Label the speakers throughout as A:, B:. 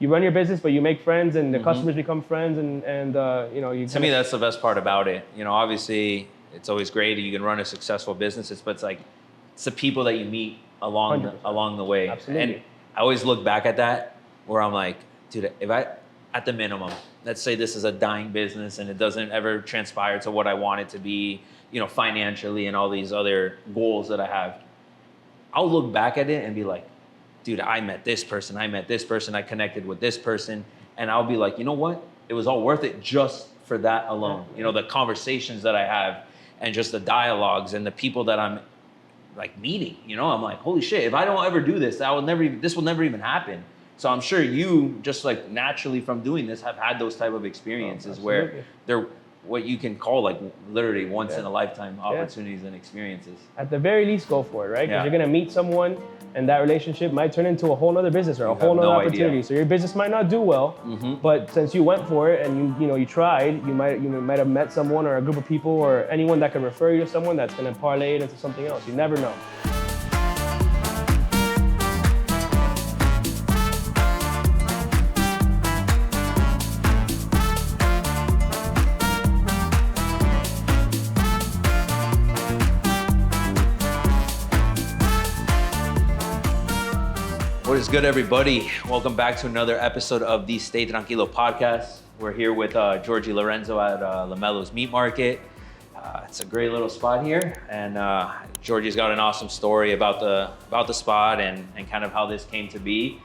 A: you run your business, but you make friends, and the customers become friends, and you know, you.
B: To me, that's the best part about it. You know, obviously, it's always great you can run a successful business. But it's like it's the people that you meet along the way.
A: Absolutely.
B: And I always look back at that where I'm like, dude, if I at the minimum, let's say this is a dying business and it doesn't ever transpire to what I want it to be, you know, financially and all these other goals that I have, I'll look back at it and be like, dude, I met this person, I connected with this person, and I'll be like, you know what? It was all worth it just for that alone. You know, the conversations that I have and just the dialogues and the people that I'm like meeting, you know, I'm like, holy shit, if I don't ever do this, this will never even happen. So I'm sure you, just like naturally from doing this, have had those type of experiences where they're what you can call like literally once in a lifetime opportunities and experiences.
A: At the very least, go for it, right? Because
B: Yeah.
A: you're gonna meet someone, and that relationship might turn into a whole other business or a whole other opportunity. So your business might not do well, but since you went for it and you tried, you might have met someone or a group of people or anyone that can refer you to someone that's gonna parlay it into something else. You never know.
B: What is good, everybody? Welcome back to another episode of the Stay Tranquilo Podcast. We're here with Jorgie Lorenzo at Lomelos Meat Market. It's a great little spot here, and Jorgie's got an awesome story about the spot and kind of how this came to be.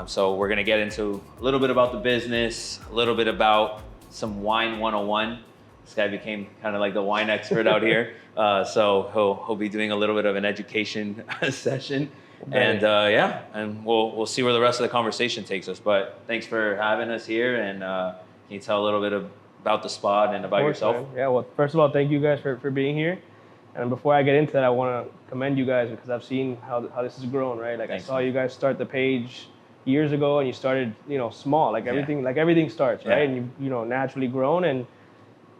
B: So we're gonna get into a little bit about the business, a little bit about some wine 101. This guy became kind of like the wine expert out here. So he'll be doing a little bit of an education session. And and we'll see where the rest of the conversation takes us. But thanks for having us here, and can you tell a little bit about the spot and about yourself?
A: Man. Yeah, well, first of all, thank you guys for being here. And before I get into that, I want to commend you guys because I've seen how this has grown, right? Like
B: Thanks,
A: I saw you guys start the page years ago, and you started, you know, small, like everything starts, right? And you know, naturally grown. And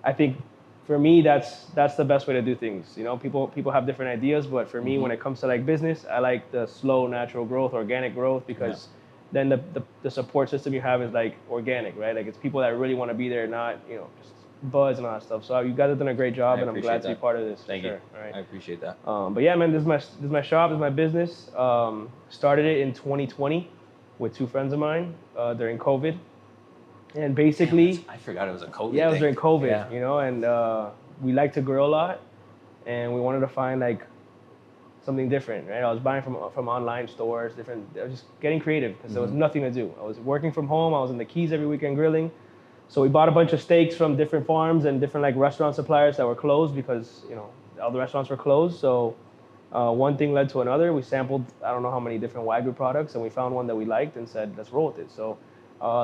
A: I think for me, that's the best way to do things. You know, people have different ideas, but for me, when it comes to like business, I like the slow, natural growth, organic growth, because then the support system you have is like organic, right? Like it's people that really want to be there, not, you know, just buzz and all that stuff. So you guys have done a great job, and I'm glad to be part of this.
B: Thank you.
A: All right.
B: I appreciate that.
A: But yeah, man, this is my shop, this is my business. Started it in 2020 with two friends of mine during COVID. And basically,
B: I forgot it was a COVID
A: Yeah, it was
B: thing.
A: during COVID, you know, and we like to grill a lot, and we wanted to find like something different, right? I was buying from online stores, I was just getting creative because there was nothing to do. I was working from home, I was in the Keys every weekend grilling. So we bought a bunch of steaks from different farms and different like restaurant suppliers that were closed because, you know, all the restaurants were closed. So one thing led to another. We sampled, I don't know how many different Wagyu products, and we found one that we liked and said, let's roll with it. So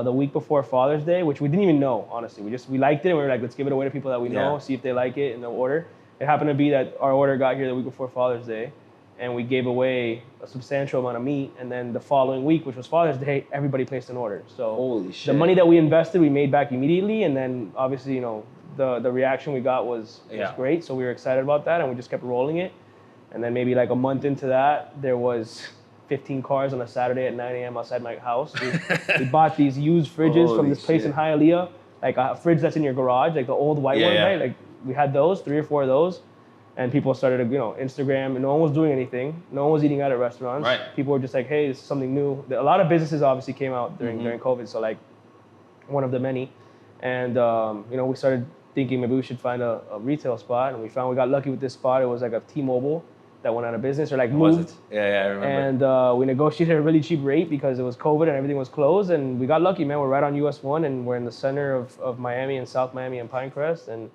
A: the week before Father's Day, which we didn't even know, honestly. We liked it, and we were like, let's give it away to people that we know, see if they like it, and they'll order. It happened to be that our order got here the week before Father's Day, and we gave away a substantial amount of meat, and then the following week, which was Father's Day, everybody placed an order. So
B: holy shit.
A: The money that we invested, we made back immediately, and then obviously, you know, the reaction we got was great, so we were excited about that, and we just kept rolling it. And then maybe like a month into that, there was 15 cars on a Saturday at 9 a.m. outside my house. We bought these used fridges from this place in Hialeah, like a fridge that's in your garage, like the old white one, right? Like we had those, 3 or 4 of those, and people started, you know, Instagram, and no one was doing anything. No one was eating out at restaurants.
B: Right.
A: People were just like, hey, this is something new. A lot of businesses obviously came out during COVID, so like one of the many. And, you know, we started thinking maybe we should find a retail spot, and we got lucky with this spot. It was like a T-Mobile that went out of business or like moved.
B: Yeah, I remember.
A: And we negotiated a really cheap rate because it was COVID and everything was closed, and we got lucky, man. We're right on US 1, and we're in the center of Miami and South Miami and Pinecrest, and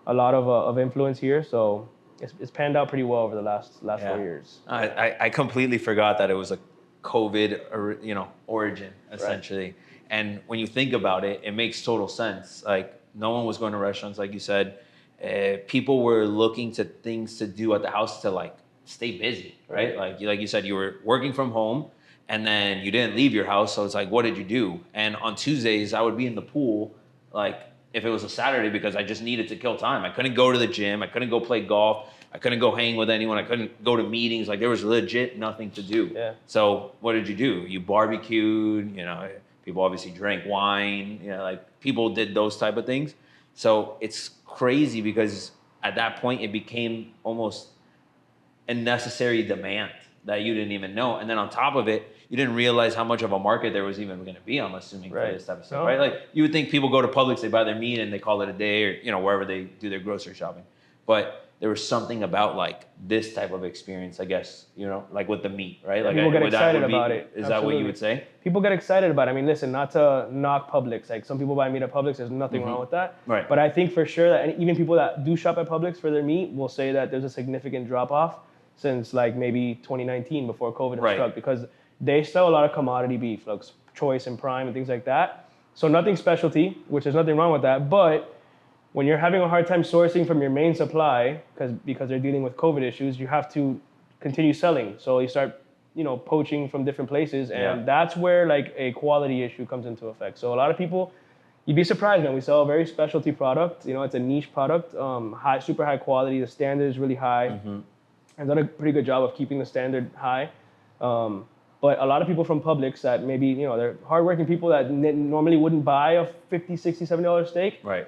A: a lot of influence here. So it's panned out pretty well over the last 4 years.
B: I completely forgot that it was a COVID, you know, origin essentially. Right. And when you think about it, it makes total sense. Like no one was going to restaurants, like you said. People were looking to things to do at the house to like stay busy, right? Like you said, you were working from home, and then you didn't leave your house. So it's like, what did you do? And on Tuesdays, I would be in the pool, like if it was a Saturday, because I just needed to kill time. I couldn't go to the gym. I couldn't go play golf. I couldn't go hang with anyone. I couldn't go to meetings. Like there was legit nothing to do.
A: Yeah.
B: So what did you do? You barbecued, you know, People obviously drank wine, like people did those type of things. So it's crazy because at that point it became almost a necessary demand that you didn't even know. And then on top of it, you didn't realize how much of a market there was even going to be, I'm assuming, for this type of stuff, right? Like you would think people go to Publix, they buy their meat and they call it a day, or wherever they do their grocery shopping. But there was something about like this type of experience, I guess, like with the meat, right? Like
A: people get excited about it.
B: Is that what you would say?
A: People get excited about it. I mean, listen, not to knock Publix. Like some people buy meat at Publix, there's nothing wrong with that.
B: Right.
A: But I think for sure that, and even people that do shop at Publix for their meat will say that there's a significant drop off since like maybe 2019 before COVID has struck, because they sell a lot of commodity beef, like Choice and Prime and things like that. So nothing specialty, which there's nothing wrong with that. But when you're having a hard time sourcing from your main supply, because they're dealing with COVID issues, you have to continue selling. So you start, poaching from different places, and that's where like a quality issue comes into effect. So a lot of people, you'd be surprised, man. We sell a very specialty product. It's a niche product, super high quality. The standard is really high. I've done a pretty good job of keeping the standard high. But a lot of people from Publix that maybe, they're hardworking people that normally wouldn't buy a $50, $60, $70 steak.
B: Right.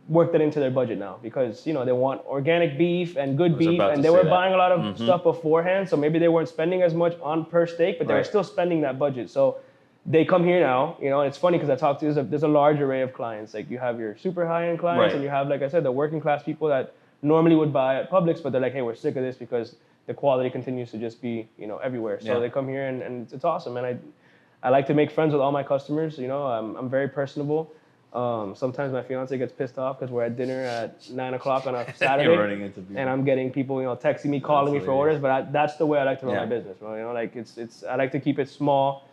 A: Work that into their budget now because, they want organic beef and good beef, and they were buying a lot of stuff beforehand. So maybe they weren't spending as much on per steak, but they were still spending that budget. So they come here now, and it's funny because I talk to, there's a large array of clients. Like you have your super high-end clients, and you have, like I said, the working class people that normally would buy at Publix, but they're like, hey, we're sick of this because the quality continues to just be, everywhere. So they come here and it's awesome. And I like to make friends with all my customers. I'm very personable. Sometimes my fiance gets pissed off because we're at dinner at 9 o'clock on a Saturday, and I'm getting people, texting me, calling me for orders. But that's the way I like to run my business. Well, like it's I like to keep it small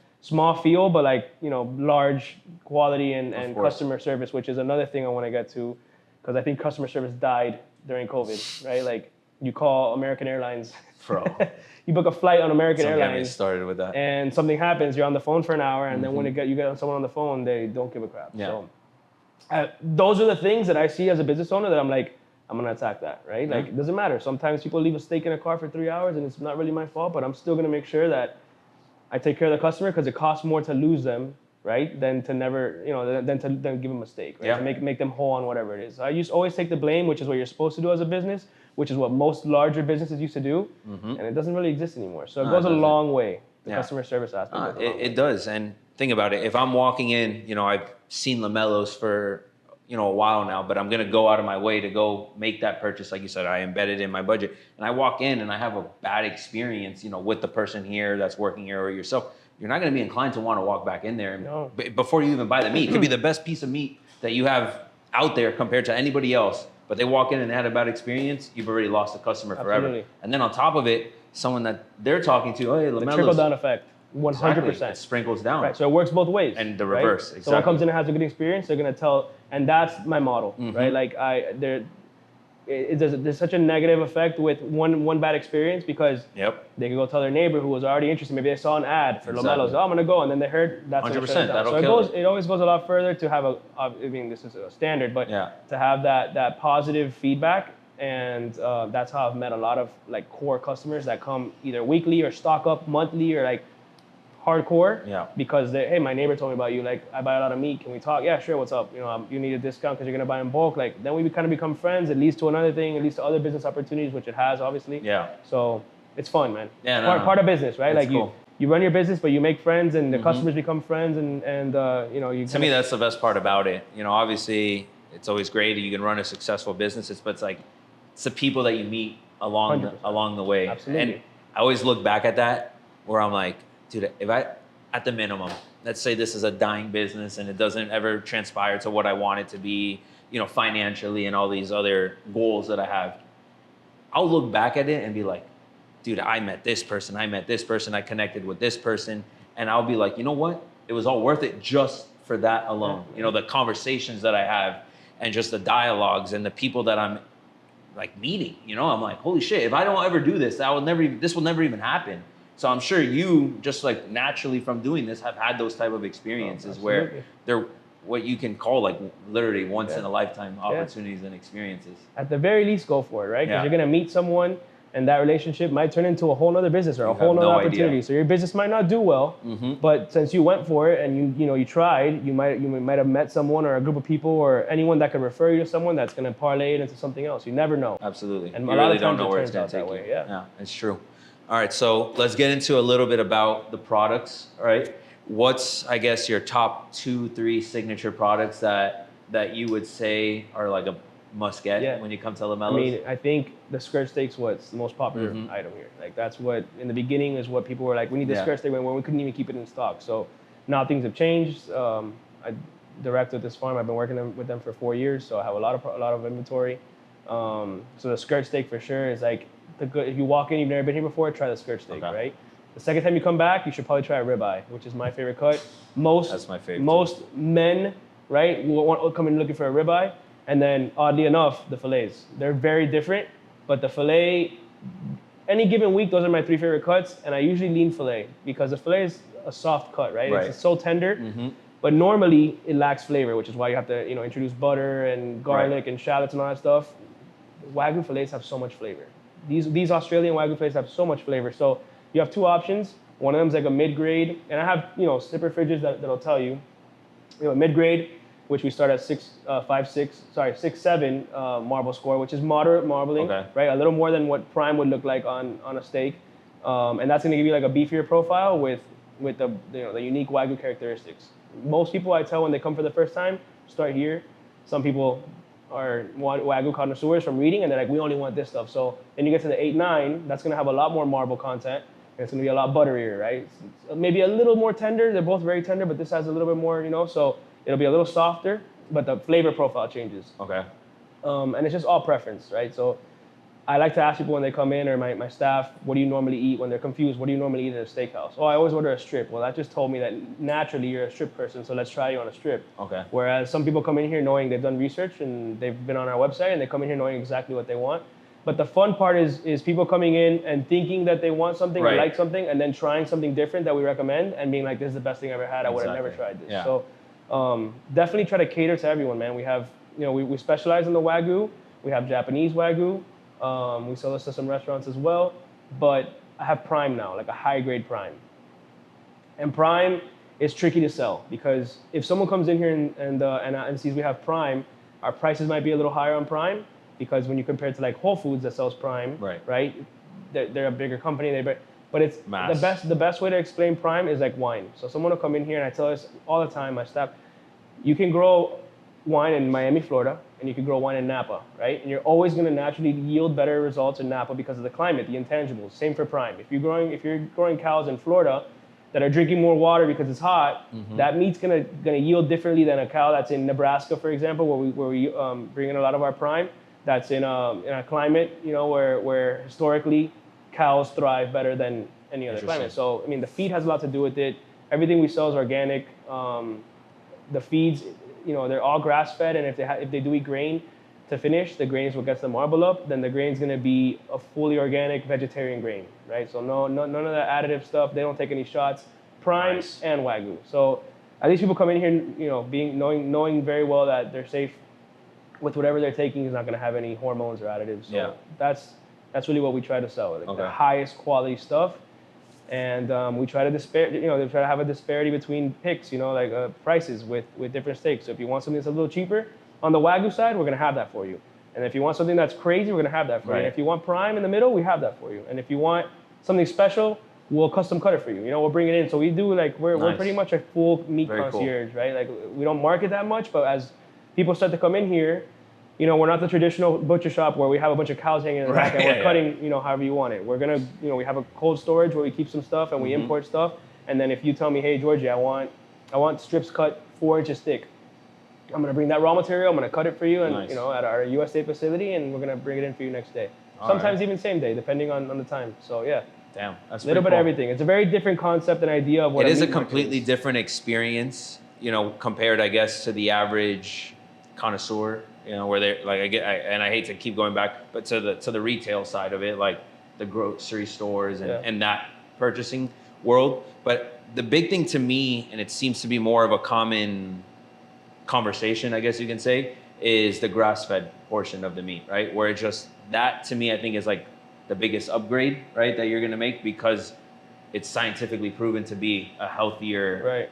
A: feel, but like large quality and customer service, which is another thing I want to get to, because I think customer service died during COVID, right? Like you call American Airlines,
B: bro.
A: You book a flight on American Airlines.
B: Get me started with that.
A: And something happens, you're on the phone for an hour, and then when you get someone on the phone, they don't give a crap. Yeah. So those are the things that I see as a business owner that I'm like, I'm gonna attack that, right? Like it doesn't matter. Sometimes people leave a steak in a car for 3 hours, and it's not really my fault, but I'm still gonna make sure that I take care of the customer, because it costs more to lose them, right, than to never, than give them a steak, right? To make them whole on whatever it is. So I always take the blame, which is what you're supposed to do as a business, which is what most larger businesses used to do, and it doesn't really exist anymore. So it goes a long way. The customer service aspect.
B: It does, and think about it. If I'm walking in, I've seen Lomelos for a while now, but I'm gonna go out of my way to go make that purchase. Like you said, I embedded in my budget, and I walk in and I have a bad experience, with the person here that's working here or yourself. You're not gonna be inclined to want to walk back in there before you even buy the meat. It could be the best piece of meat that you have out there compared to anybody else, but they walk in and had a bad experience. You've already lost the customer forever.
A: Absolutely.
B: And then on top of it, someone that they're talking to, hey, Lomelos.
A: The trickle-down effect, 100%.
B: Exactly. It sprinkles down.
A: Right, so it works both ways.
B: And the reverse,
A: right?
B: exactly.
A: Someone comes in and has a good experience, they're going to tell, and that's my model, right? Like there's such a negative effect with one bad experience, because they can go tell their neighbor who was already interested. Maybe they saw an ad for Lomelos. Oh, I'm going to go. And then they heard that's
B: 100%. That'll
A: so
B: kill
A: it always goes a lot further to have this is a standard, but to have that positive feedback. And that's how I've met a lot of like core customers that come either weekly or stock up monthly or like hardcore. Because hey, my neighbor told me about you. Like, I buy a lot of meat. Can we talk? Yeah, sure. What's up? You need a discount because you're gonna buy in bulk. Like, then we kind of become friends. It leads to another thing. It leads to other business opportunities, which it has obviously. So it's fun, man.
B: Yeah,
A: part of business, right? Like
B: cool.
A: you run your business, but you make friends, and the customers become friends, and you.
B: To me, that's the best part about it. Obviously, it's always great. You can run a successful business. But it's like, it's the people that you meet along the way.
A: Absolutely.
B: And I always look back at that where I'm like, dude, if I, at the minimum, let's say this is a dying business and it doesn't ever transpire to what I want it to be, financially and all these other goals that I have, I'll look back at it and be like, dude, I met this person, I connected with this person, and I'll be like, you know what? It was all worth it just for that alone. The conversations that I have and just the dialogues and the people that I'm like meeting, I'm like, holy shit, if I don't ever do this, this will never even happen. So I'm sure you, just like naturally from doing this, have had those type of experiences where they're what you can call like literally once in a lifetime opportunities and experiences.
A: At the very least, go for it, right? Because you're gonna meet someone And that relationship might turn into a whole nother business or a whole nother opportunity. So your business might not do well, but since you went for it and you tried, you might have met someone or a group of people or anyone that could refer you to someone that's going to parlay it into something else. You never know.
B: Absolutely.
A: And
B: you
A: a lot
B: really
A: of
B: don't
A: times
B: know
A: it
B: where it's
A: turns
B: going
A: out
B: to take
A: that way.
B: you.
A: Yeah,
B: it's true. All right, so let's get into a little bit about the products. All right, what's, I guess, your top 2-3 signature products that you would say are like a must get when you come to Lomelos?
A: I mean, I think the skirt steak's what's the most popular item here. Like that's what in the beginning is what people were like, we need the skirt steak when we couldn't even keep it in stock. So now things have changed. I direct with this farm. I've been working with them for 4 years, so I have a lot of inventory. So the skirt steak for sure is like if you walk in, you've never been here before, try the skirt steak, right? The second time you come back, you should probably try a ribeye, which is my favorite cut. That's my favorite. Most men, right, will come in looking for a ribeye. And then, oddly enough, the fillets. They're very different, but the fillet, any given week, those are my 3 favorite cuts, and I usually lean fillet because the fillet is a soft cut, right? It's so tender, but normally it lacks flavor, which is why you have to, introduce butter and garlic and shallots and all that stuff. Wagyu fillets have so much flavor. These Australian Wagyu fillets have so much flavor. So you have 2 options. One of them is like a mid-grade, and I have, snipper fridges that'll tell you, mid-grade, which we start at 6.7 marble score, which is moderate marbling, right? A little more than what prime would look like on a steak, and that's going to give you like a beefier profile with the unique Wagyu characteristics. Most people I tell when they come for the first time, start here. Some people are Wagyu connoisseurs from reading, and they're like, we only want this stuff. So then you get to the 8.9, that's going to have a lot more marble content, and it's going to be a lot butterier, right? It's maybe a little more tender. They're both very tender, but this has a little bit more, so. It'll be a little softer, but the flavor profile changes. And it's just all preference, right? So I like to ask people when they come in, or my staff, what do you normally eat? When they're confused, what do you normally eat at a steakhouse? Oh, I always order a strip. Well, that just told me that naturally you're a strip person, so let's try you on a strip. Whereas some people come in here knowing they've done research and they've been on our website and they come in here knowing exactly what they want. But the fun part is people coming in and thinking that they want something or like something, and then trying something different that we recommend and being like, this is the best thing I ever had. I would have never tried this. So definitely try to cater to everyone, man. We have, we specialize in the Wagyu. We have Japanese Wagyu. We sell this to some restaurants as well. But I have prime now, like a high grade prime. And prime is tricky to sell because if someone comes in here and sees we have prime, our prices might be a little higher on prime because when you compare it to like Whole Foods that sells prime, right? They're a bigger company. But it's the best way to explain prime is like wine. So someone will come in here and I tell us all the time, my staff, you can grow wine in Miami, Florida, and you can grow wine in Napa, right? And you're always going to naturally yield better results in Napa because of the climate, the intangibles. Same for prime. If you're growing cows in Florida that are drinking more water because it's hot, that meat's gonna yield differently than a cow that's in Nebraska, for example, where we bring in a lot of our prime. That's in a climate, where historically cows thrive better than any other climate. So, I mean, the feed has a lot to do with it. Everything we sell is organic. The feeds, they're all grass-fed, and if they do eat grain to finish, the grain is what gets the marble up. Then the grain's gonna be a fully organic vegetarian grain, right? So none of the additive stuff. They don't take any shots. Prime and Wagyu. So at least people come in here, knowing very well that they're safe with whatever they're taking is not gonna have any hormones or additives. So that's really what we try to sell, like the highest quality stuff. And we try to they try to have a disparity between picks, prices with different steaks. So if you want something that's a little cheaper on the Wagyu side, we're gonna have that for you. And if you want something that's crazy, we're gonna have that for you. And if you want prime in the middle, we have that for you. And if you want something special, we'll custom cut it for you. We'll bring it in. So we do we're pretty much a full meat concierge, right? Like we don't market that much, but as people start to come in here, we're not the traditional butcher shop where we have a bunch of cows hanging in the back and we're cutting, however you want it. We're gonna, we have a cold storage where we keep some stuff and we import stuff. And then if you tell me, hey Jorgie, I want strips cut 4 inches thick, I'm gonna bring that raw material, I'm gonna cut it for you, and at our USA facility, and we're gonna bring it in for you next day. Sometimes even same day, depending on the time. So yeah.
B: Damn, that's
A: a little bit of everything. It's a very different concept and idea of what
B: it is. A completely different experience, compared, I guess, to the average connoisseur. Where they're like, I hate to keep going back, but to the retail side of it, like the grocery stores and that purchasing world. But the big thing to me, and it seems to be more of a common conversation, I guess you can say, is the grass-fed portion of the meat, right? Where it just, that to me, I think is like the biggest upgrade, right, that you're going to make because it's scientifically proven to be a healthier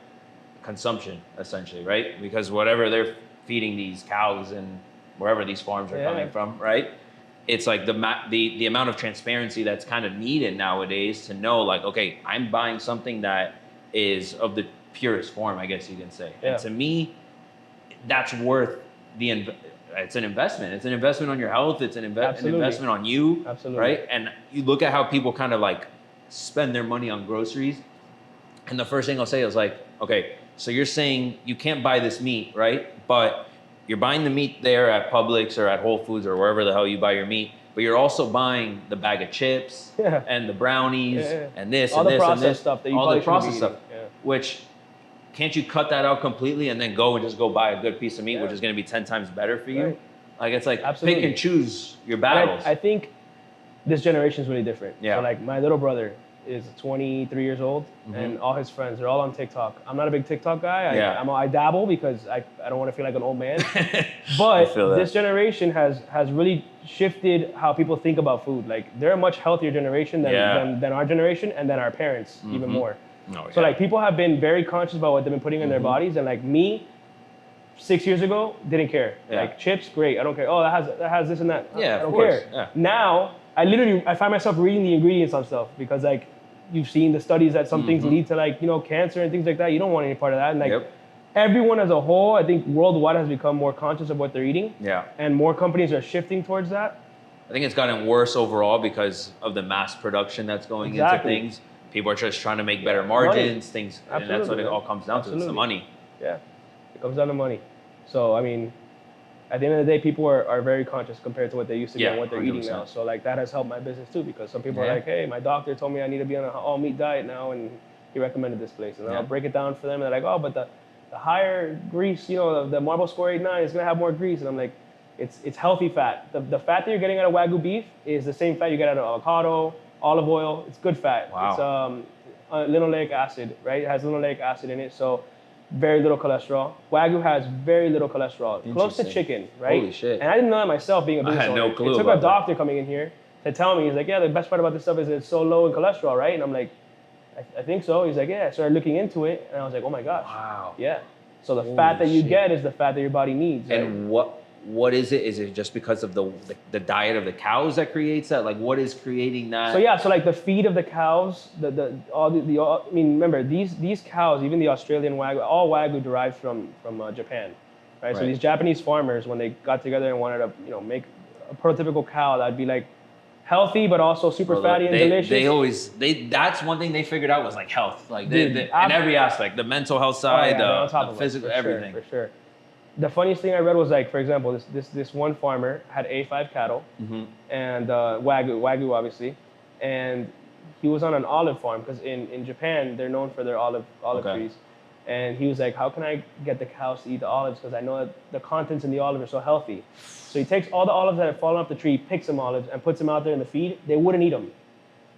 B: consumption, essentially, right? Because whatever they're feeding these cows and wherever these farms are coming from, right? It's like the amount of transparency that's kind of needed nowadays to know, like, okay, I'm buying something that is of the purest form, I guess you can say. And to me, that's worth it's an investment. It's an investment on your health. It's an investment on you, right? And you look at how people kind of like spend their money on groceries. And the first thing I'll say is like, okay, so you're saying you can't buy this meat, right? But you're buying the meat there at Publix or at Whole Foods or wherever the hell you buy your meat, but you're also buying the bag of chips and the brownies and this
A: all
B: and
A: the
B: this
A: processed
B: and this,
A: stuff that you
B: all the processed stuff,
A: yeah.
B: Which can't you cut that out completely and then go and just go buy a good piece of meat, which is going to be 10 times better for you? Like it's like pick and choose your battles.
A: I think this generation is really different.
B: Yeah.
A: So like my little brother is 23 years old, and all his friends are all on TikTok. I'm not a big TikTok guy. I dabble because I don't want to feel like an old man. But this generation has really shifted how people think about food. Like they're a much healthier generation than our generation and than our parents even more. So like people have been very conscious about what they've been putting in their bodies, and like me, 6 years ago, didn't care. Like chips, great, I don't care. Oh, that has this and that. I don't care.
B: Yeah.
A: Now I find myself reading the ingredients on stuff because like you've seen the studies that some things lead to like, you know, cancer and things like that. You don't want any part of that. And like everyone as a whole, I think worldwide has become more conscious of what they're eating.
B: Yeah.
A: And more companies are shifting towards that.
B: I think it's gotten worse overall because of the mass production that's going into things. People are just trying to make better margins, things, and that's what it all comes down to. It's the money.
A: Yeah, it comes down to money. So, I mean, at the end of the day, people are very conscious compared to what they used to be and what they're 100%. Eating now. So, like, that has helped my business too, because some people are like, hey, my doctor told me I need to be on an all-meat diet now, and he recommended this place. And I'll break it down for them, and they're like, oh, but the higher grease, you know, the Marble Score 89 is going to have more grease. And I'm like, it's healthy fat. The fat that you're getting out of Wagyu beef is the same fat you get out of avocado, olive oil. It's good fat.
B: Wow.
A: It's linoleic acid, right? It has linoleic acid in it, so very little cholesterol. Wagyu has very little cholesterol, close to chicken, right?
B: Holy shit.
A: And I didn't know that myself being a business owner.
B: I had no clue.
A: It took a doctor coming in here to tell me, he's like, yeah, the best part about this stuff is it's so low in cholesterol, right? And I'm like, I think so. He's like, yeah. I started looking into it, and I was like, oh my gosh.
B: Wow.
A: Yeah. So the fat that you get is the fat that your body needs.
B: And
A: right?
B: what is it? Is it just because of the diet of the cows that creates that? Like, what is creating that?
A: So yeah, so like the feed of the cows, I mean, remember these cows, even the Australian Wagyu, all Wagyu derives from Japan, right? So these Japanese farmers, when they got together and wanted to, you know, make a prototypical cow that'd be like healthy but also super fatty and delicious.
B: That's one thing they figured out was like health, like in every aspect, the mental health side, the physical, everything.
A: For sure. The funniest thing I read was like, for example, this one farmer had A5 cattle and Wagyu obviously, and he was on an olive farm because in Japan they're known for their olive trees, and he was like, how can I get the cows to eat the olives because I know that the contents in the olive are so healthy. So he takes all the olives that have fallen off the tree, picks some olives and puts them out there in the feed. They wouldn't eat them.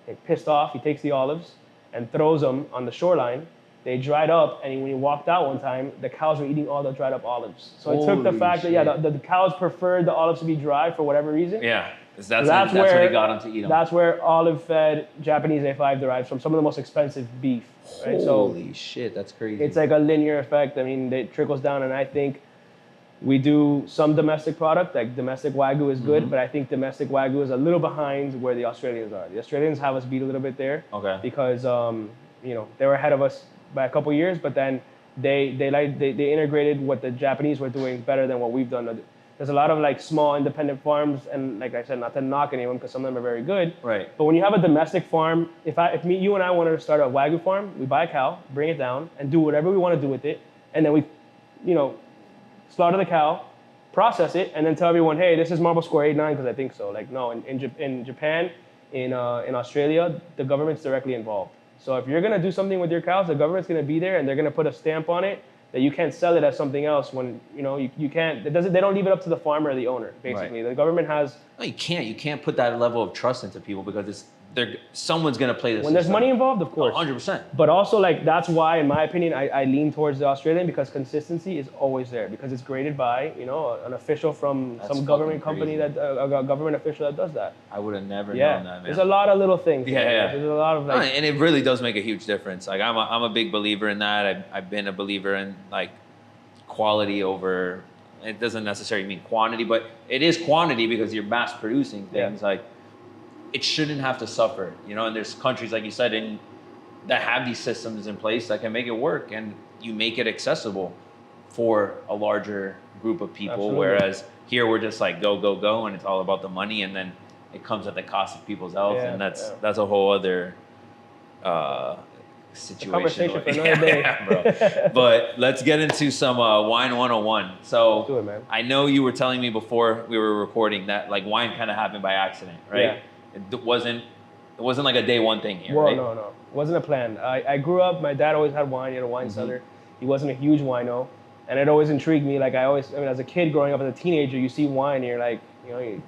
A: They're pissed off. He takes the olives and throws them on the shoreline. They dried up, and when he walked out one time, the cows were eating all the dried up olives. So it took the fact that the cows preferred the olives to be dry for whatever reason.
B: Yeah, because that's where he got them to eat them.
A: That's where olive-fed Japanese A5 derives from. Some of the most expensive beef. Right?
B: Holy shit, that's crazy.
A: It's like a linear effect. I mean, it trickles down, and I think we do some domestic product, like domestic Wagyu is good, but I think domestic Wagyu is a little behind where the Australians are. The Australians have us beat a little bit there because you know, they were ahead of us by a couple years, but then they integrated what the Japanese were doing better than what we've done. There's a lot of like small independent farms, and like I said, not to knock any of them because some of them are very good.
B: Right.
A: But when you have a domestic farm, if you and I wanted to start a Wagyu farm, we buy a cow, bring it down, and do whatever we want to do with it, and then we, you know, slaughter the cow, process it, and then tell everyone, hey, this is Marble Score 89 because I think so. Like no, in Japan, in Australia, the government's directly involved. So if you're gonna do something with your cows, the government's gonna be there and they're gonna put a stamp on it that you can't sell it as something else when you can't. They don't leave it up to the farmer or the owner. Basically, the government has.
B: No, you can't. You can't put that level of trust into people because someone's gonna play this.
A: When there's money involved, of course.
B: 100%.
A: But also, like, that's why, in my opinion, I lean towards the Australian, because consistency is always there, because it's graded by, you know, an official from some government company that a government official that does that.
B: I would have never known that, man.
A: There's a lot of little things.
B: Yeah.
A: There's a lot of like,
B: and it really does make a huge difference. Like I'm a big believer in that. I've been a believer in like quality over. It doesn't necessarily mean quantity, but it is quantity because you're mass producing things. Like it shouldn't have to suffer, you know. And there's countries, like you said, that have these systems in place that can make it work, and you make it accessible for a larger group of people.
A: Absolutely.
B: Whereas here we're just like go, and it's all about the money, and then it comes at the cost of people's health, and that's a whole other situation.
A: Conversation for another day,
B: bro. But let's get into some wine 101. So
A: do it, man.
B: I know you were telling me before we were recording that like wine kind of happened by accident, right?
A: Yeah.
B: It wasn't like a day one thing here,
A: well,
B: right?
A: no. It wasn't a plan. I grew up, my dad always had wine. He had a wine cellar. He wasn't a huge wino. And it always intrigued me. Like as a kid growing up, as a teenager, you see wine and you're like, you know,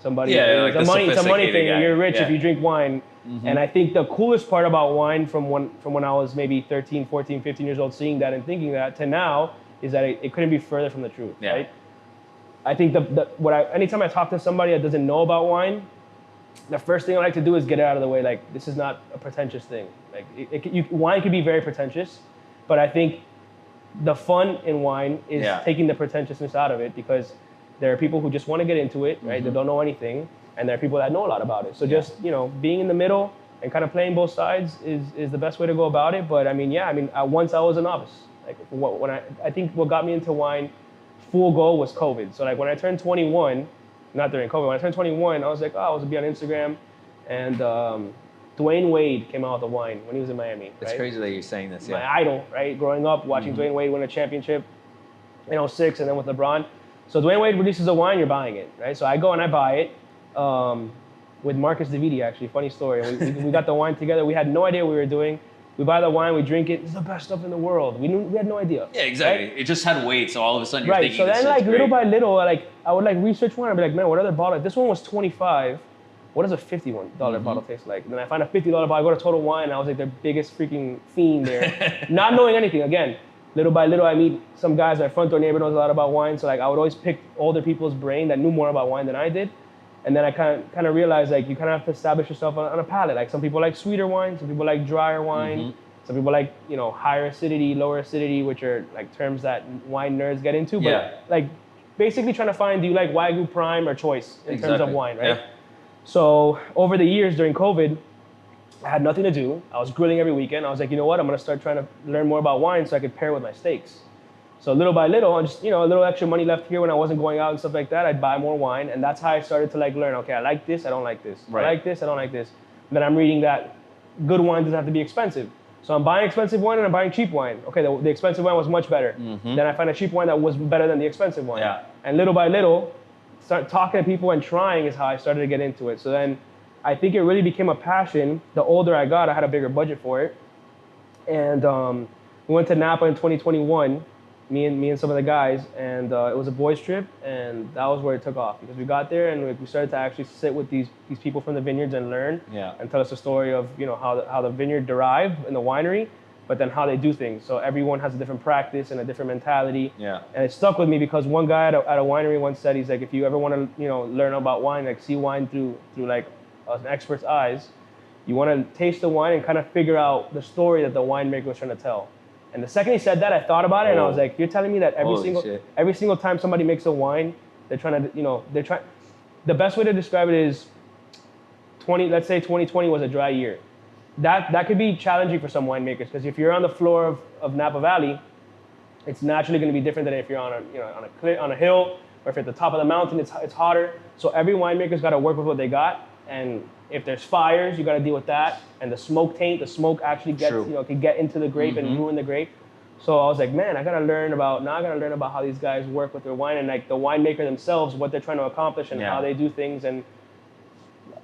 A: somebody,
B: like
A: it's a money thing, and you're rich if you drink wine. And I think the coolest part about wine from when I was maybe 13, 14, 15 years old, seeing that and thinking that, to now, is that it couldn't be further from the truth, right? I think anytime I talk to somebody that doesn't know about wine, the first thing I like to do is get it out of the way. Like, this is not a pretentious thing. Like, wine can be very pretentious, but I think the fun in wine is taking the pretentiousness out of it, because there are people who just want to get into it, right? They don't know anything, and there are people that know a lot about it. So just, you know, being in the middle and kind of playing both sides is the best way to go about it. But once I was a novice. Like I think what got me into wine full go was COVID. So like when I turned 21, not during COVID, when I turned 21, I was like, I was to be on Instagram, and Dwayne Wade came out with the wine when he was in Miami.
B: It's crazy that you're saying this.
A: My idol, right? Growing up, watching Dwayne Wade win a championship in 2006, and then with LeBron. So Dwayne Wade releases a wine, you're buying it, right? So I go and I buy it with Marcus Davidi, actually. Funny story. We got the wine together. We had no idea what we were doing. We buy the wine, we drink it. It's the best stuff in the world. We had no idea.
B: Yeah, exactly. Right? It just had weight, so all of a sudden you're thinking,
A: so then like little by little, like I would like research wine. I'd be like, man, what other bottle? This one was $25. What does a $51 bottle taste like? And then I find a $50 bottle. I go to Total Wine, and I was like their biggest freaking fiend there, not knowing anything. Again, little by little, I meet some guys. My front door neighbor knows a lot about wine, so like I would always pick older people's brain that knew more about wine than I did. And then I kind of realized like you kind of have to establish yourself on a palate. Like some people like sweeter wine, some people like drier wine, some people like, you know, higher acidity, lower acidity, which are like terms that wine nerds get into. But like basically trying to find, do you like Wagyu Prime or Choice in terms of wine, right? Yeah. So over the years during COVID, I had nothing to do. I was grilling every weekend. I was like, you know what? I'm gonna start trying to learn more about wine so I could pair it with my steaks. So little by little, just, you know, a little extra money left here when I wasn't going out and stuff like that, I'd buy more wine. And that's how I started to like learn, okay, I like this, I don't like this. Right. I like this, I don't like this. And then I'm reading that good wine doesn't have to be expensive. So I'm buying expensive wine and I'm buying cheap wine. Okay, the expensive wine was much better. Then I find a cheap wine that was better than the expensive one. Yeah. And little by little, start talking to people and trying is how I started to get into it. So then I think it really became a passion. The older I got, I had a bigger budget for it. And we went to Napa in 2021, me and some of the guys, and it was a boys trip, and that was where it took off, because we got there and we started to actually sit with these people from the vineyards and learn and tell us the story of, you know, how the vineyard derived in the winery, but then how they do things. So everyone has a different practice and a different mentality. Yeah. And it stuck with me because one guy at a winery once said, he's like, if you ever want to, you know, learn about wine, like see wine through like an expert's eyes, you want to taste the wine and kind of figure out the story that the winemaker was trying to tell. And the second he said that, I thought about it, and I was like, you're telling me that every single time somebody makes a wine, they're trying to, you know, the best way to describe it is let's say 2020 was a dry year. That could be challenging for some winemakers, because if you're on the floor of Napa Valley, it's naturally going to be different than if you're on a hill, or if you're at the top of the mountain, it's hotter. So every winemaker's got to work with what they got, and if there's fires, you got to deal with that. And the smoke actually gets, can get into the grape and ruin the grape. So I was like, man, I got to learn about how these guys work with their wine, and like the winemaker themselves, what they're trying to accomplish and how they do things. And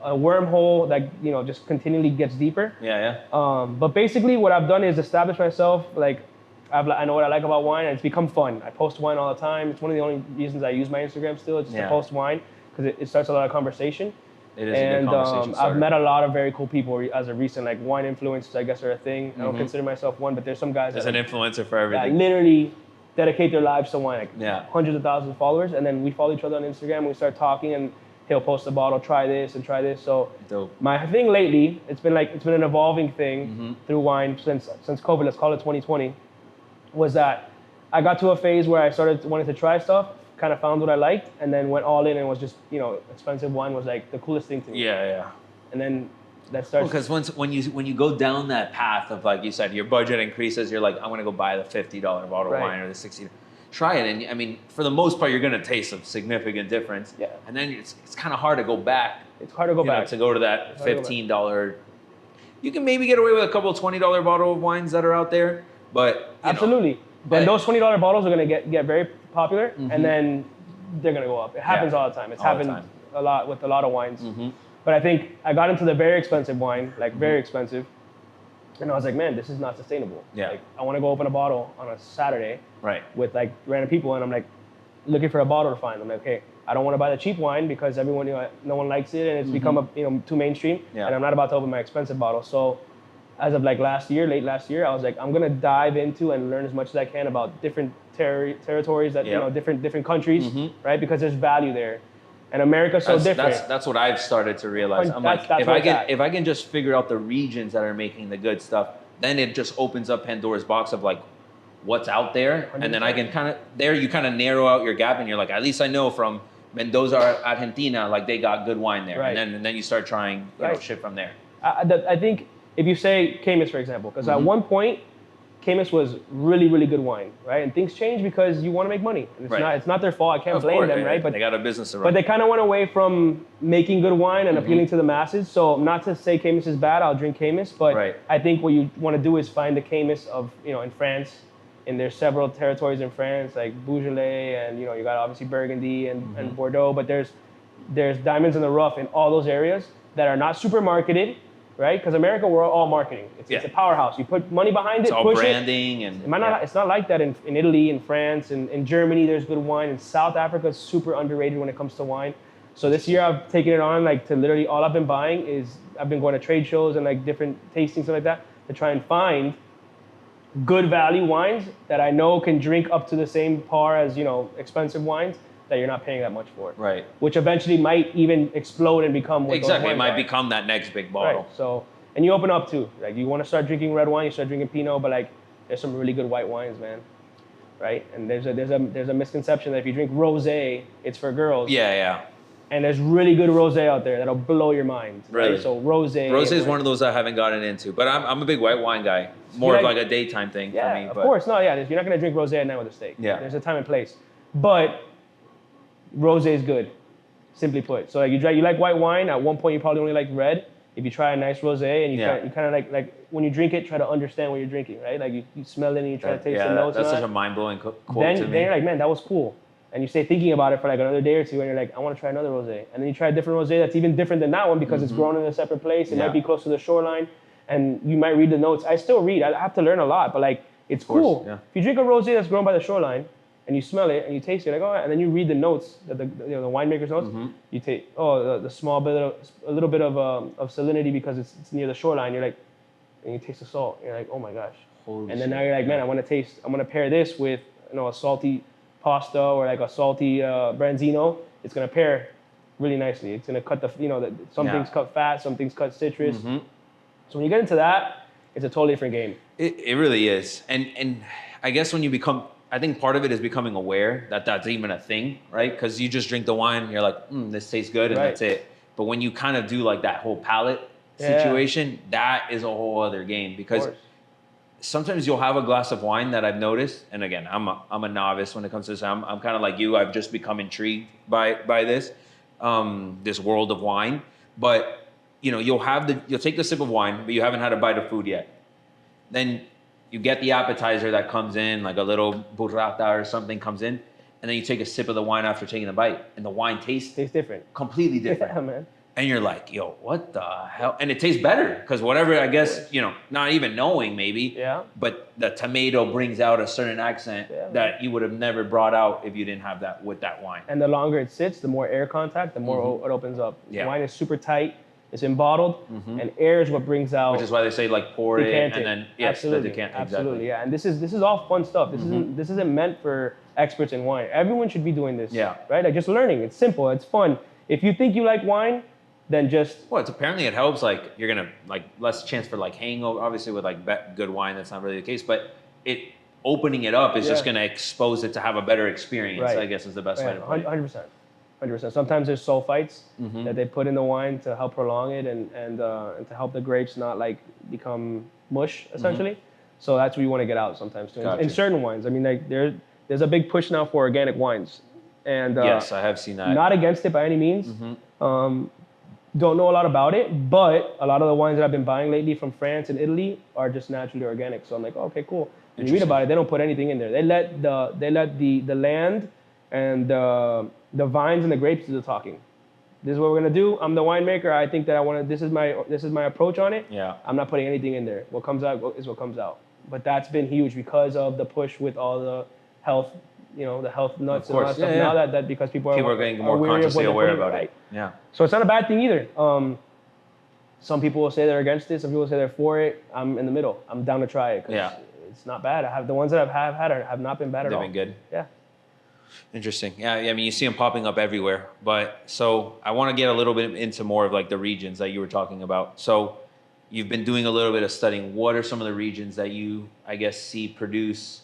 A: a wormhole that, you know, just continually gets deeper. But basically what I've done is establish myself, like, I know what I like about wine, and it's become fun. I post wine all the time. It's one of the only reasons I use my Instagram still, it's just to post wine, because it starts a lot of conversation.
B: It is a good conversation starter.
A: I've met a lot of very cool people as a recent, like wine influencers, I guess, are a thing. I don't consider myself one, but there's some guys
B: As
A: that
B: an influencer for everything.
A: that literally dedicate their lives to wine,
B: Yeah.
A: hundreds of thousands of followers, and then we follow each other on Instagram, and we start talking, and he'll post a bottle, try this and try this. So
B: Dope.
A: my thing lately, it's been an evolving thing through wine since COVID, let's call it 2020, was that I got to a phase where I started wanting to try stuff, kind of found what I liked, and then went all in and was just, expensive wine was like the coolest thing to me.
B: Yeah.
A: And then that starts.
B: Because when you go down that path of, like you said, your budget increases, you're like, I'm gonna go buy the $50 bottle of wine or the $60. Try it, and I mean, for the most part, you're gonna taste a significant difference.
A: Yeah.
B: And then it's kind of hard to go back.
A: It's hard to go back.
B: To go to that $15. You can maybe get away with a couple of $20 bottle of wines that are out there, but
A: absolutely. But those $20 bottles are gonna get very popular, and then they're gonna go up. It happens all the time. It's happened a lot with a lot of wines. But I think I got into the very expensive wine, like very expensive, and I was like, man, this is not sustainable.
B: Yeah.
A: Like, I want to go open a bottle on a Saturday,
B: right,
A: with like random people, and I'm like looking for a bottle to find. I'm like, okay, I don't want to buy the cheap wine because everyone, no one likes it, and it's become too mainstream.
B: Yeah.
A: And I'm not about to open my expensive bottle. So as of like late last year, I was like, I'm gonna dive into and learn as much as I can about different territories that different countries, right? Because there's value there. And America's so different.
B: That's what I've started to realize. I'm like, if I can just figure out the regions that are making the good stuff, then it just opens up Pandora's box of like what's out there, 100%. And then I can you kind of narrow out your gap, and you're like, at least I know from Mendoza, Argentina, like they got good wine there,
A: right.
B: and then you start trying shit from there.
A: I think if you say Caymus, for example, because at one point Caymus was really, really good wine, right? And things change because you want to make money. And it's not their fault. I can't blame them, right?
B: But they got a business to run.
A: But they kind of went away from making good wine and appealing to the masses. So not to say Caymus is bad, I'll drink Caymus, but I think what you want to do is find the Caymus of, in France. And there's several territories in France, like Beaujolais, and you got obviously Burgundy and Bordeaux, but there's diamonds in the rough in all those areas that are not super marketed. Right? Because America, we're all marketing. It's a powerhouse. You put money behind it,
B: it's all
A: push
B: branding.
A: It's not like that in Italy, in France, in Germany, there's good wine. In South Africa, it's super underrated when it comes to wine. So this year I've taken it on, like, to literally all I've been buying is I've been going to trade shows and like different tastings and like that to try and find good value wines that I know can drink up to the same par as, expensive wines that you're not paying that much for.
B: Right.
A: Which eventually might even explode and become what
B: exactly. It might become that next big bottle.
A: Right. So, and you open up too. Like, you want to start drinking red wine, you start drinking Pinot, but like, there's some really good white wines, man. Right? And there's a misconception that if you drink rosé, it's for girls.
B: Yeah.
A: And there's really good rosé out there that'll blow your mind.
B: Really?
A: Right? So rosé.
B: Rosé is one of those I haven't gotten into, but I'm a big white wine guy. More of like a daytime thing for me.
A: Of course. No, you're not gonna drink rosé at night with a steak.
B: Yeah.
A: There's a time and place. But rosé is good, simply put. So like you like white wine. At one point, you probably only like red. If you try a nice rosé and you kind of like when you drink it, try to understand what you're drinking, right? Like you smell it and you try to taste the notes.
B: That's such a mind-blowing quote to me.
A: Then you're like, man, that was cool. And you stay thinking about it for like another day or two, and you're like, I want to try another rosé. And then you try a different rosé that's even different than that one because it's grown in a separate place. It might be close to the shoreline, and you might read the notes. I still read. I have to learn a lot, but like it's cool. Yeah. If you drink a rosé that's grown by the shoreline, and you smell it and you taste it, like, oh, and then you read the notes, the winemaker's notes. You take the small bit of a little bit of salinity because it's near the shoreline. You're like, and you taste the salt. You're like, oh my gosh.
B: Holy
A: and then now you're like, man, I'm gonna pair this with a salty pasta or like a salty branzino. It's gonna pair really nicely. It's gonna cut some things cut fat, some things cut citrus. So when you get into that, it's a totally different game.
B: It really is, and I guess when you become. I think part of it is becoming aware that that's even a thing, right? Because you just drink the wine and you're like, this tastes good, and that's it. But when you kind of do like that whole palate situation, that is a whole other game. Because sometimes you'll have a glass of wine that I've noticed, and again, I'm a novice when it comes to this. I'm kind of like you. I've just become intrigued by this world of wine. But you'll take the sip of wine, but you haven't had a bite of food yet. Then you get the appetizer that comes in, like a little burrata or something comes in, and then you take a sip of the wine after taking the bite, and the wine tastes
A: different.
B: Completely different.
A: Yeah, man.
B: and you're like, yo, what the hell? And it tastes better because whatever, I guess, not even knowing maybe, but the tomato brings out a certain accent that you would have never brought out if you didn't have that with that wine.
A: And the longer it sits, the more air contact, the more it opens up.
B: Yeah.
A: Wine is super tight. It's in bottled, and air is what brings out.
B: Which is why they say like pour it and then
A: absolutely,
B: exactly.
A: yeah. And this is all fun stuff. This isn't meant for experts in wine. Everyone should be doing this.
B: Yeah.
A: Right. Like just learning. It's simple. It's fun. If you think you like wine, then just.
B: Well, apparently it helps. Like you're gonna like less chance for like hangover. Obviously with like good wine, that's not really the case. But opening it up is just gonna expose it to have a better experience.
A: Right.
B: I guess is the best way to put it.
A: 100%. 100%. Sometimes there's sulfites that they put in the wine to help prolong it and to help the grapes not like become mush essentially. So that's what you want to get out sometimes too.
B: Gotcha.
A: In certain wines, I mean, like there's a big push now for organic wines, and
B: yes, I have seen that.
A: Not against it by any means. Don't know a lot about it, but a lot of the wines that I've been buying lately from France and Italy are just naturally organic. So I'm like, oh, okay, cool. When you read about it, they don't put anything in there. They let the land and the vines and the grapes do the talking. This is what we're gonna do. I'm the winemaker. I think that I want to. This is my approach on it.
B: Yeah.
A: I'm not putting anything in there. What comes out is what comes out. But that's been huge because of the push with all the health, the health nuts and all that stuff. Now that because people are
B: getting more consciously aware about it. Yeah.
A: So it's not a bad thing either. Some people will say they're against it. Some people will say they're for it. I'm in the middle. I'm down to try it. It's not bad. I have the ones that have had have not been bad at all.
B: They've been good.
A: Yeah.
B: Interesting. Yeah, I mean, you see them popping up everywhere. But so I want to get a little bit into more of like the regions that you were talking about. So you've been doing a little bit of studying. What are some of the regions that you, I guess, see produce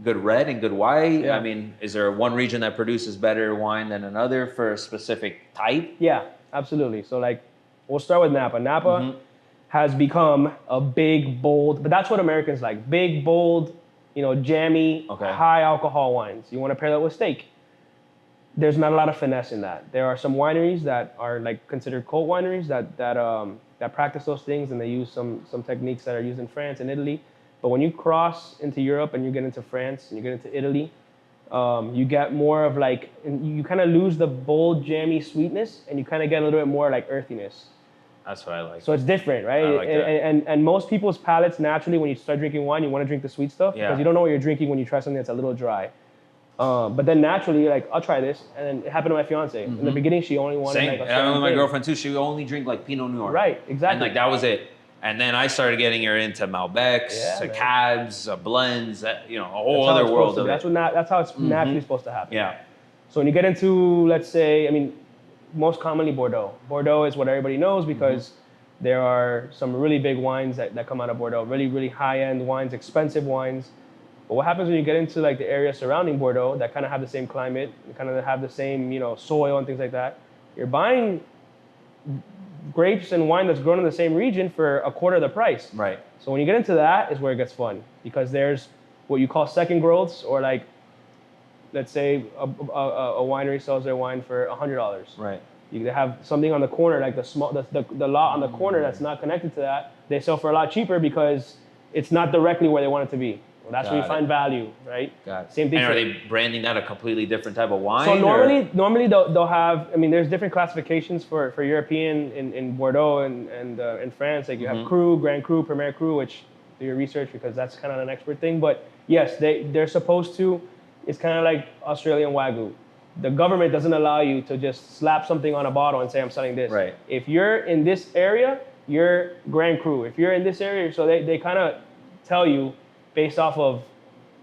B: good red and good white?
A: Yeah.
B: I mean, is there one region that produces better wine than another for a specific type?
A: Yeah, absolutely. So like, we'll start with Napa. Napa has become a big, bold, but that's what Americans like. Big, bold, jammy, high alcohol wines. You want to pair that with steak. There's not a lot of finesse in that. There are some wineries that are like considered cult wineries that practice those things, and they use some techniques that are used in France and Italy. But when you cross into Europe and you get into France and you get into Italy, you get more of like, you kind of lose the bold, jammy sweetness, and you kind of get a little bit more like earthiness.
B: That's what I like.
A: So it's different, right?
B: I like that.
A: And most people's palates, naturally, when you start drinking wine, you want to drink the sweet stuff because you don't know what you're drinking when you try something that's a little dry. But then naturally, you're like, I'll try this. And then it happened to my fiance. In the beginning, she only wanted
B: Same.
A: like a
B: I
A: certain
B: know my
A: thing.
B: girlfriend too. She would only drink like Pinot Noir.
A: Right, exactly.
B: And like that was it. And then I started getting her into Malbecs, to Cabs, blends, a whole other world of it.
A: That's how it's naturally supposed to happen.
B: Yeah.
A: So when you get into, let's say, most commonly Bordeaux. Bordeaux is what everybody knows because there are some really big wines that come out of Bordeaux, really, really high-end wines, expensive wines. But what happens when you get into like the area surrounding Bordeaux that kind of have the same climate, kind of have the same, soil and things like that? You're buying grapes and wine that's grown in the same region for a quarter of the price.
B: Right.
A: So when you get into that is where it gets fun because there's what you call second growths, or like, let's say a winery sells their wine for $100.
B: Right.
A: You have something on the corner, like the lot on the corner that's not connected to that. They sell for a lot cheaper because it's not directly where they want it to be. Well, that's where you find value, right?
B: Got it.
A: Same thing.
B: And are they branding that a completely different type of wine?
A: So normally they'll have. There's different classifications for European in Bordeaux and in France. Like you have Cru, Grand Cru, Premier Cru, which do your research because that's kind of an expert thing. But yes, they're supposed to. It's kind of like Australian Wagyu. The government doesn't allow you to just slap something on a bottle and say, I'm selling this.
B: Right.
A: If you're in this area, you're Grand Cru. If you're in this area, so they kind of tell you based off of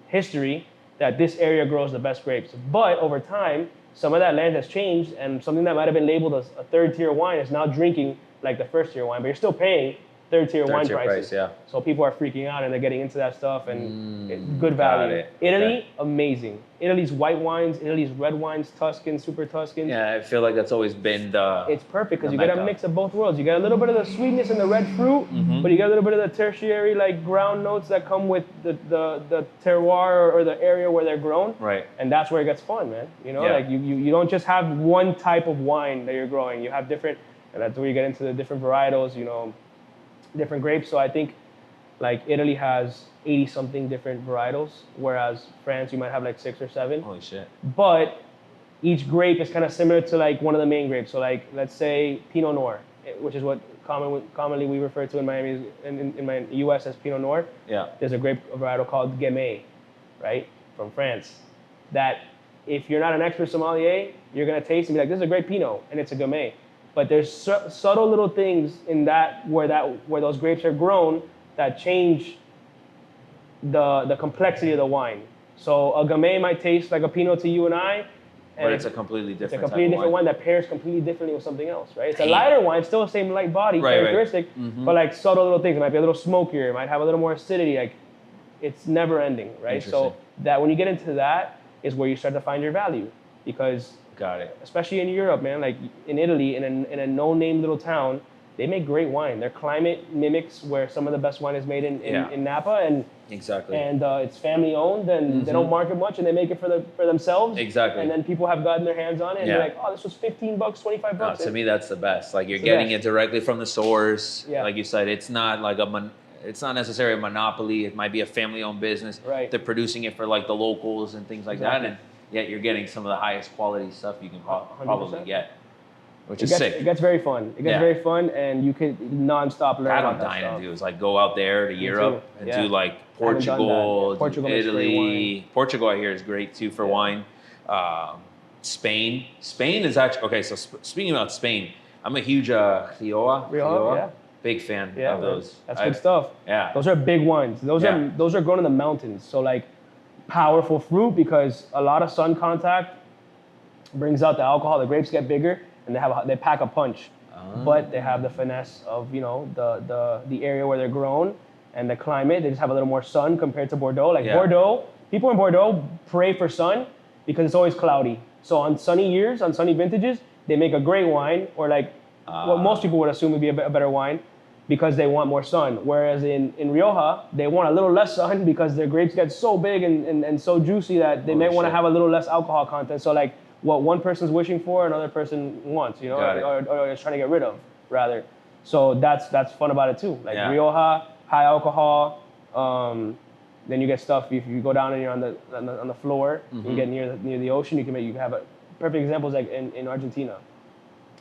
A: history that this area grows the best grapes. But over time, some of that land has changed, and something that might have been labeled as a third-tier wine is now drinking like the first-tier wine, but you're still paying third-tier wine prices. So people are freaking out and they're getting into that stuff, and it's good value. Italy, amazing. Italy's white wines, Italy's red wines, Tuscan, super Tuscan.
B: Yeah, I feel like that's always been the.
A: It's perfect because you get a mix of both worlds. You get a little bit of the sweetness and the red fruit, but you get a little bit of the tertiary like ground notes that come with the terroir or the area where they're grown.
B: Right.
A: And that's where it gets fun, man. Like you don't just have one type of wine that you're growing. You have different, and that's where you get into the different varietals. Different grapes. So I think like Italy has 80 something different varietals, whereas France you might have like 6 or 7.
B: Holy shit.
A: But each grape is kind of similar to like one of the main grapes. So like, let's say Pinot Noir, which is what commonly we refer to in Miami, in my U.S. as Pinot Noir.
B: Yeah.
A: There's a grape varietal called Gamay, right, from France, that if you're not an expert sommelier, you're gonna taste and be like, this is a great Pinot, and it's a Gamay. But there's subtle little things in where those grapes are grown that change the complexity of the wine. So a Gamay might taste like a Pinot to you and I,
B: but it's a completely different.
A: It's a completely different wine that pairs completely differently with something else, right? It's
B: Damn.
A: a lighter wine, still the same light body characteristic,
B: Mm-hmm.
A: but like subtle little things. It might be a little smokier. It might have a little more acidity. Like, it's never ending, right? So that when you get into that is where you start to find your value, because
B: got it.
A: Especially in Europe, man, like in Italy, in a no-name little town, they make great wine. Their climate mimics where some of the best wine is made in Napa, and
B: exactly.
A: And it's family owned, and they don't market much, and they make it for themselves.
B: Exactly.
A: And then people have gotten their hands on it, and they're like, oh, this was $15, $25.
B: To me, that's the best. Like, you're getting it directly from the source.
A: Yeah.
B: Like you said, it's not like it's not necessarily a monopoly. It might be a family-owned business.
A: Right.
B: They're producing it for like the locals and things like that, and yet you're getting some of the highest quality stuff you can probably get, which is sick.
A: It gets very fun. It gets very fun, and you can nonstop learn.
B: That I'm dying to do is like go out there to Europe and do like Portugal, Italy. Portugal, I hear, is great too for wine. Spain is actually okay. So speaking about Spain, I'm a huge Rioja. Big fan of those.
A: That's good stuff.
B: Yeah,
A: those are big wines. Those are grown in the mountains. So like powerful fruit, because a lot of sun contact brings out the alcohol. The grapes get bigger and they pack a punch, but they have the finesse of the area where they're grown and the climate. They just have a little more sun compared to Bordeaux. Bordeaux, people in Bordeaux pray for sun because it's always cloudy. So on sunny years, on sunny vintages, they make a great wine, or like what most people would assume would be a better wine, because they want more sun. Whereas in Rioja, they want a little less sun because their grapes get so big and so juicy that they may want to have a little less alcohol content. So like what one person's wishing for, another person wants, or is trying to get rid of, rather. So that's fun about it too. Like Rioja, high alcohol. Then you get stuff, if you go down and you're on the floor, you get near the ocean, you have a perfect examples like in Argentina.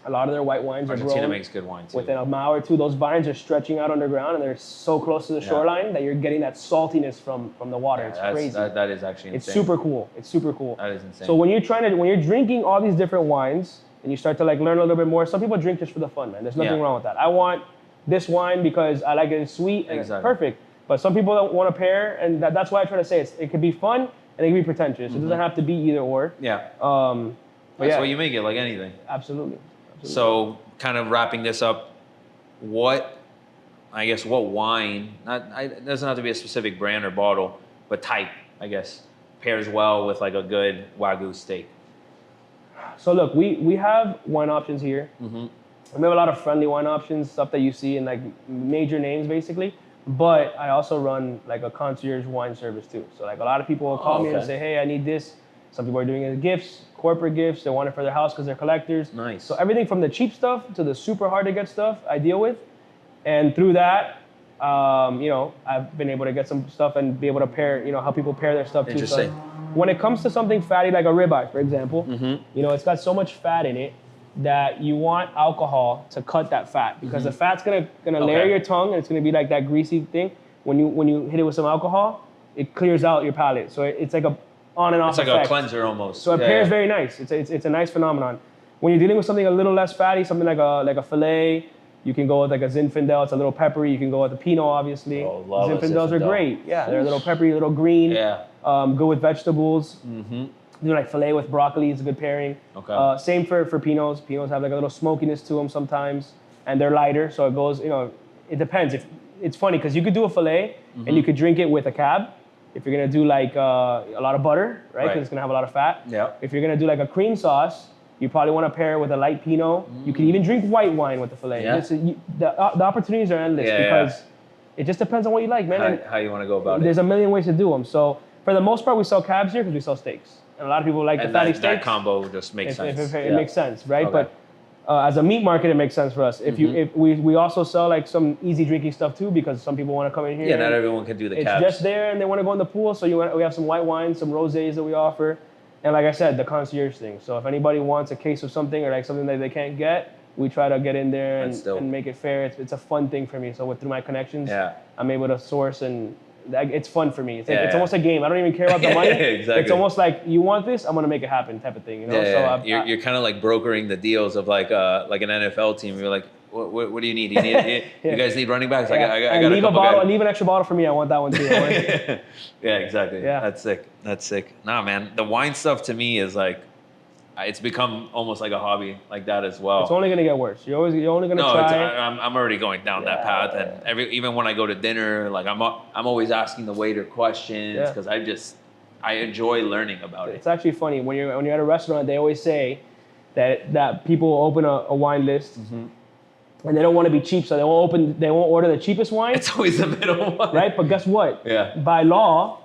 A: A lot of their white wines are grown.
B: Argentina makes good wine too.
A: Within a mile or two, those vines are stretching out underground, and they're so close to the shoreline that you're getting that saltiness from the water. It's crazy.
B: That is actually insane.
A: It's super cool. That
B: is insane.
A: So when you're drinking all these different wines, and you start to like learn a little bit more, some people drink just for the fun, man. There's nothing wrong with that. I want this wine because I like it. It's sweet and it's perfect. But some people don't want to pair, and that's why I try to say it could be fun and it can be pretentious. It doesn't have to be either or.
B: Yeah. That's why you make it, like anything.
A: Absolutely.
B: So, kind of wrapping this up, what wine, it doesn't have to be a specific brand or bottle, but type, I guess, pairs well with like a good Wagyu steak?
A: So look, we have wine options here. We have a lot of friendly wine options, stuff that you see in like major names basically, but I also run like a concierge wine service too. So like a lot of people will call me and say, hey, I need this. Some people are doing it as gifts, corporate gifts. They want it for their house because they're collectors.
B: Nice.
A: So everything from the cheap stuff to the super hard to get stuff I deal with. And through that, I've been able to get some stuff and be able to pair, help people pair their stuff too.
B: Interesting.
A: So when it comes to something fatty like a ribeye, for example, it's got so much fat in it that you want alcohol to cut that fat, because the fat's gonna layer your tongue, and it's gonna be like that greasy thing. When you hit it with some alcohol, it clears out your palate. So it's like a on and off effect.
B: It's like a cleanser almost.
A: So it pairs very nice. It's a nice phenomenon. When you're dealing with something a little less fatty, something like a filet, you can go with like a Zinfandel. It's a little peppery. You can go with a Pinot, obviously. Zinfandels are great. Yeah, they're a little peppery, a little green.
B: Yeah.
A: Good with vegetables. Do like filet with broccoli is a good pairing.
B: Okay.
A: Same for Pinots. Pinots have like a little smokiness to them sometimes, and they're lighter, so it goes. It depends. If it's funny because you could do a filet and you could drink it with a cab. If you're gonna do like a lot of butter, right? Because it's gonna have a lot of fat.
B: Yeah.
A: If you're gonna do like a cream sauce, you probably want to pair it with a light Pinot. You can even drink white wine with the filet.
B: Yeah.
A: The opportunities are endless because it just depends on what you like, man.
B: How you want to go about it.
A: There's a million ways to do them. So for the most part, we sell cabs here because we sell steaks, and a lot of people like the fatty steaks.
B: That combo just makes sense.
A: It makes sense, right? Okay. But as a meat market, it makes sense for us. If we also sell like some easy drinking stuff too, because some people want to come in here.
B: Yeah, not everyone can do the cabs.
A: It's just there, and they want to go in the pool. So we have some white wines, some rosés that we offer. And like I said, the concierge thing. So if anybody wants a case of something or like something that they can't get, we try to get in there and make it fair. It's a fun thing for me. So through my connections, I'm able to source, and it's fun for me. It's almost a game. I don't even care about the money.
B: Exactly.
A: It's almost like, you want this, I'm gonna make it happen type of thing. You know. So
B: you're kind of like brokering the deals of like an NFL team. You're like, what do you need? You guys need running backs? I got
A: leave
B: a couple guys.
A: Leave an extra bottle for me. I want that one too.
B: Yeah, exactly.
A: Yeah.
B: That's sick. Nah, man, the wine stuff to me is like, it's become almost like a hobby like that as well.
A: It's only gonna get worse. You're only gonna try.
B: I'm already going down that path, and even when I go to dinner, like I'm always asking the waiter questions because I enjoy learning about it.
A: It's actually funny when you're at a restaurant. They always say that people open a wine list. Mm-hmm. And they don't want to be cheap, so they won't order the cheapest wine.
B: It's always the middle one.
A: Right? But guess what?
B: Yeah.
A: By law,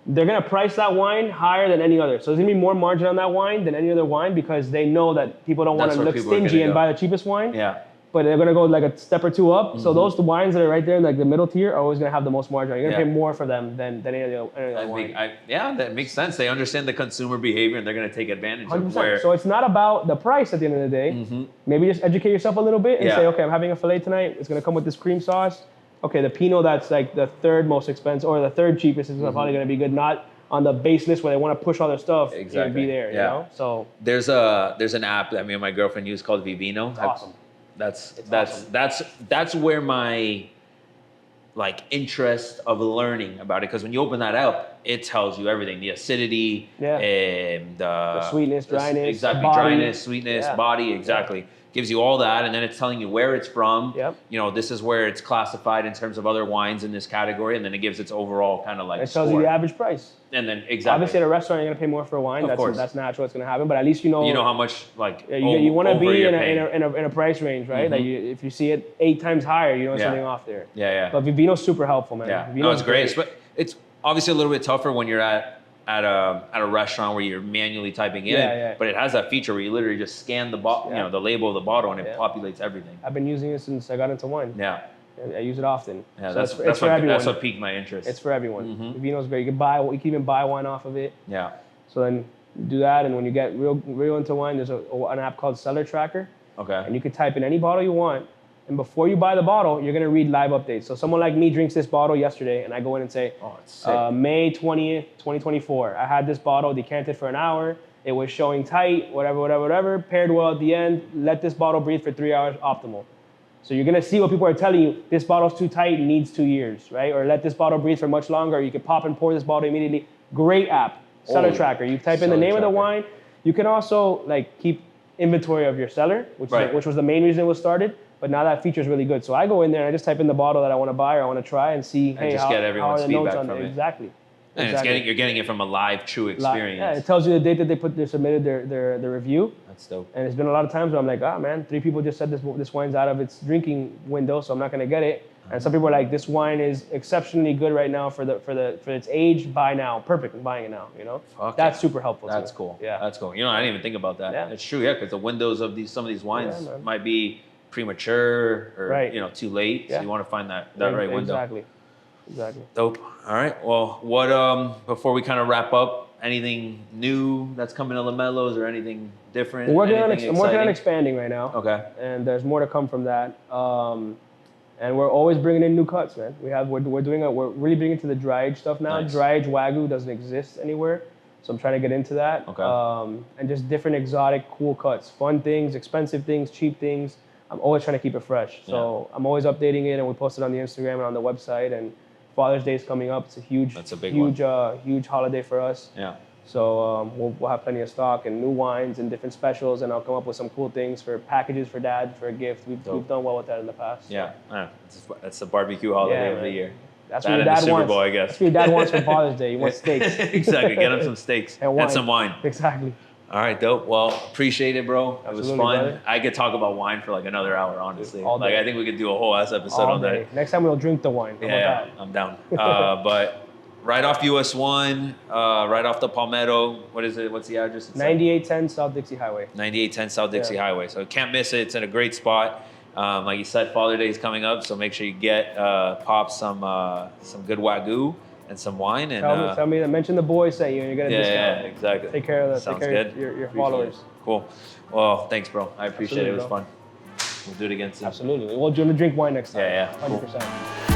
A: they're going to price that wine higher than any other. So there's going to be more margin on that wine than any other wine because they know that people don't want to look stingy and buy the cheapest wine.
B: Yeah.
A: But they're going to go like a step or two up. Mm-hmm. So those wines that are right there in like the middle tier are always going to have the most margin. You're going to pay more for them than any other wine.
B: That makes sense. They understand the consumer behavior and they're going to take advantage
A: 100%.
B: of where...
A: So it's not about the price at the end of the day. Mm-hmm. Maybe just educate yourself a little bit and say, okay, I'm having a filet tonight. It's going to come with this cream sauce. Okay, the Pinot that's like the third most expensive or the third cheapest is probably going to be good. Not on the base list where they want to push all their stuff. Exactly. Be there, you know? So
B: there's an app that me and my girlfriend use called Vivino.
A: It's awesome.
B: That's where my like interest of learning about it, because when you open that up, it tells you everything: the acidity, the
A: sweetness, dryness,
B: dryness, sweetness, body, exactly. Gives you all that, and then it's telling you where it's from.
A: Yep.
B: You know, this is where it's classified in terms of other wines in this category, and then it gives its overall kind of like.
A: It tells you the average price.
B: And then exactly.
A: Obviously, at a restaurant, you're gonna pay more for a wine. That's natural. It's gonna happen, but at least you know.
B: You know how much like.
A: You want to be in a price range, right? Mm-hmm. Like if you see it 8 times higher, you know something off there.
B: Yeah.
A: But Vivino's super helpful, man.
B: Yeah.
A: Vivino's
B: it's great. But it's obviously a little bit tougher when you're at a restaurant where you're manually typing in, but it has that feature where you literally just scan the the label of the bottle and it populates everything.
A: I've been using it since I got into wine.
B: Yeah.
A: I use it often.
B: Yeah, so it's for everyone. That's what piqued my interest.
A: It's for everyone. Mm-hmm. Vino's great. You can even buy wine off of it.
B: Yeah.
A: So then do that, and when you get real into wine, there's an app called Cellar Tracker.
B: Okay.
A: And you can type in any bottle you want, and before you buy the bottle, you're gonna read live updates. So someone like me drinks this bottle yesterday, and I go in and say, May 20th, 2024. I had this bottle decanted for an hour. It was showing tight, whatever. Paired well at the end. Let this bottle breathe for 3 hours, optimal. So you're gonna see what people are telling you. This bottle's too tight, needs 2 years, right? Or let this bottle breathe for much longer. Or you can pop and pour this bottle immediately. Great app, Cellar Tracker. You type in the name of the wine. You can also like keep inventory of your cellar, which was the main reason it was started. But now that feature is really good. So I go in there and I just type in the bottle that I want to buy or I want to try and see,
B: how get everyone's
A: how are the notes
B: feedback
A: on
B: from
A: it.
B: it.
A: Exactly.
B: And you're getting it from a live, true experience.
A: Yeah, it tells you the date that they submitted their review.
B: That's dope.
A: And it's been a lot of times where I'm like, man, 3 people just said this wine's out of its drinking window, so I'm not gonna get it. And some people are like, this wine is exceptionally good right now for its age. Buy now, perfect. I'm buying it now. You know, that's super helpful.
B: That's cool. Yeah, that's cool. You know, I didn't even think about that. Yeah, it's true. Yeah, because the windows of some of these wines might be premature or too late. Yeah. So you want to find that right window.
A: Exactly.
B: Dope. All right. Well, what before we kind of wrap up, anything new that's coming to Lomelos or anything different?
A: I'm working on expanding right now.
B: Okay.
A: And there's more to come from that. And we're always bringing in new cuts, man. We're really big into the dry age stuff now. Nice. Dry age Wagyu doesn't exist anywhere, so I'm trying to get into that.
B: Okay.
A: And just different exotic, cool cuts, fun things, expensive things, cheap things. I'm always trying to keep it fresh. So I'm always updating it, and we post it on the Instagram and on the website. And Father's Day is coming up. It's a huge holiday for us.
B: Yeah.
A: So we'll have plenty of stock and new wines and different specials, and I'll come up with some cool things for packages for dad for a gift. We've done well with that in the past.
B: Yeah, that's the barbecue holiday of the year.
A: That's what your dad
B: Super
A: wants.
B: Bowl, I guess.
A: That's what your dad wants for Father's Day. He wants steaks.
B: Exactly. Get him some steaks and some wine.
A: Exactly.
B: All right, dope. Well, appreciate it, bro. It was fun.
A: Brother.
B: I could talk about wine for like another hour, honestly.
A: All day.
B: I think we could do a whole ass episode on that.
A: Next time we'll drink the wine.
B: Yeah, I'm down. But right off US 1, right off the Palmetto. What is it? What's the address?
A: 9810 South Dixie Highway.
B: 9810 South Dixie Highway. So can't miss it. It's in a great spot. Like you said, Father's Day is coming up, so make sure you get pop some good Wagyu and some wine. And
A: tell me that. Mention the boys sent you, and you're gonna discount.
B: Yeah, exactly.
A: Take care of
B: Sounds
A: take care
B: good.
A: of your
B: Appreciate
A: followers.
B: it. Cool. Well, thanks, bro. I appreciate it. It was
A: Absolutely,
B: fun. We'll do it again soon.
A: Absolutely. Well, do you want to drink wine next time?
B: Yeah,
A: 100%.